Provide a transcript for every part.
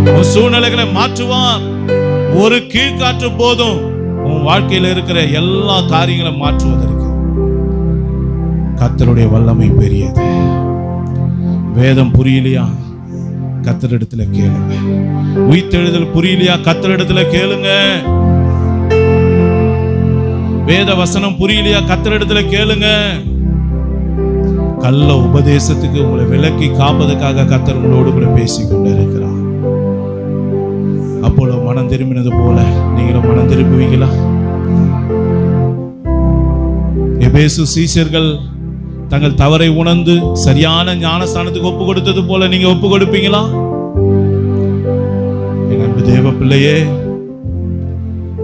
உன் சூழ்நிலைகளை மாற்றுவார். ஒரு கீழ்காற்று போதும் உன் வாழ்க்கையில் இருக்கிற எல்லா காரியங்களும் மாற்றுவதற்கு. கர்த்தருடைய வல்லமை பெரியது. வேதம் புரியலையா? கர்த்தரிடத்துல கேளுங்க. உயிர்த்தெழுதல் புரியலையா? கர்த்தரிடத்துல கேளுங்க. வேத வசனம் புரியலையா? கர்த்தரிடத்துல கேளுங்க. கள்ள உபதேசத்துக்கு உங்களை விலக்கி காப்பதற்காக கர்த்தர் உங்களோடு கூட பேசிக் கொண்டிருக்கிறார். அப்போது மனம் திரும்பினது போல நீங்களும் மனம் திரும்புவீங்களா? எபேசு சீஷர்கள் தங்கள் தவறை உணர்ந்து சரியான ஞானஸ்தானத்துக்கு ஒப்பு கொடுத்தது போல நீங்க ஒப்பு கொடுப்பீங்களா? என் அன்பு தேவ பிள்ளையே,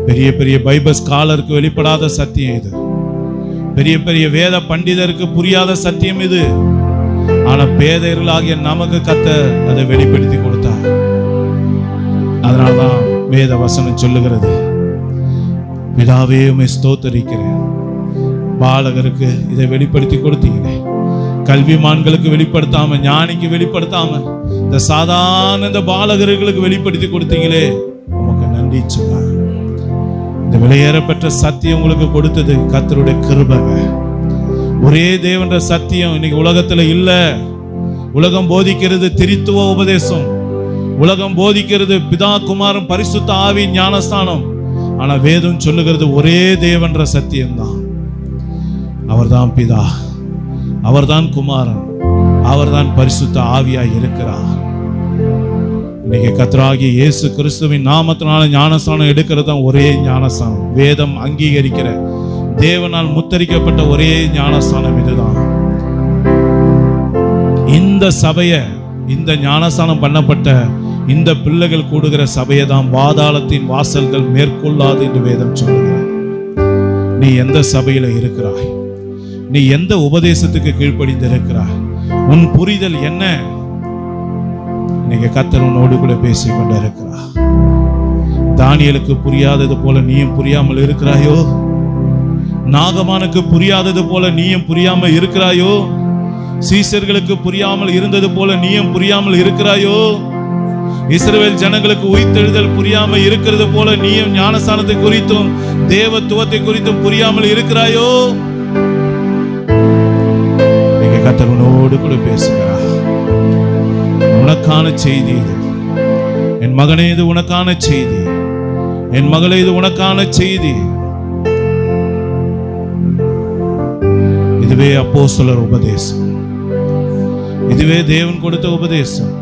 பெரிய பெரிய பைபிள் ஸ்காலருக்கு வெளிப்படாத சத்தியம் இது. பெரிய பெரிய வேத பண்டிதருக்கு புரியாத சத்தியம் இது. ஆனா பேதையர்களாகிய நமக்கு கர்த்தர் அதை வெளிப்படுத்தி கொடுத்தார். அதனால்தான் வேத வசனம் சொல்லுகிறது, பிதாவே உம்மை ஸ்தோத்திரிக்கிறேன், பாலகருக்கு இதை வெளிப்படுத்தி கொடுத்தீங்களே, கல்விமான்களுக்கு வெளிப்படுத்தாம, ஞானிக்கு வெளிப்படுத்தாம, இந்த சாதாரண இந்த பாலகர்களுக்கு வெளிப்படுத்தி கொடுத்தீங்களே, உமக்கு நன்றி சொன்னார். இந்த விலையேறப்பெற்ற சத்தியம் உங்களுக்கு கொடுத்தது கர்த்தருடைய கிருபைங்க. ஒரே தேவன்ற சத்தியம் இன்னைக்கு உலகத்துல இல்ல. உலகம் போதிக்கிறது திரித்துவ உபதேசம், உலகம் போதிக்கிறது பிதா குமாரன் பரிசுத்த ஆவி ஞானஸ்தானம். ஆனா வேதம் சொல்லுகிறது ஒரே தேவன்ற சத்தியம்தான். அவர்தான் பிதா, அவர்தான் குமாரன், அவர்தான் பரிசுத்த ஆவியாய் இருக்கிறார். இன்னைக்கு கர்த்தராகிய இயேசு கிறிஸ்துவின் நாமத்தினால ஞானஸ்தானம் எடுக்கிறது தான் ஒரே ஞானஸ்தானம். வேதம் அங்கீகரிக்கிற, தேவனால் முத்தரிக்கப்பட்ட ஒரே ஞானஸ்தானம் இதுதான். இந்த சபையை, இந்த ஞானஸ்தானம் பண்ணப்பட்ட இந்த பிள்ளைகள் கூடுகிற சபையை தான் பாதாளத்தின் வாசல்கள் மேற்கொள்ளாது என்று வேதம் சொல்லுகிறது. நீ எந்த சபையில இருக்கிறாய்? நீ எந்த உபதேசத்துக்கு கீழ்ப்படிந்து இருக்கிறாய்? உன் புரிதல் என்ன? இன்னைக்கு கர்த்தர் உன்னோடு கூட பேசிக் கொண்டு இருக்கிறார். தானியேலுக்கு புரியாதது போல நீயும் புரியாமல் இருக்கிறாயோ? நாகமானுக்கு புரியாதது போல நீயும் புரியாமல் இருக்கிறாயோ? சீஷர்களுக்கு புரியாமல் இருந்தது போல நீயும் புரியாமல் இருக்கிறாயோ? இஸ்ரவேல் ஜனங்களுக்கு உயிர்த்தெழுதல் புரியாமல் இருக்கிறது போல நீயும் ஞானஸ்தானத்தை குறித்தும் தேவத்துவத்தை குறித்தும் புரியாமல் இருக்கிறாயோ? இன்னைக்கு கர்த்தர் உன்னோடு கூட பேசுகிறார். உனக்கான செய்தி இது. என் மகனே, இது உனக்கான செய்தி. என் மகளே, இது உனக்கான செய்தி. இதுவே அப்போஸ்தலர் உபதேசம். இதுவே தேவன் கொடுத்த உபதேசம்.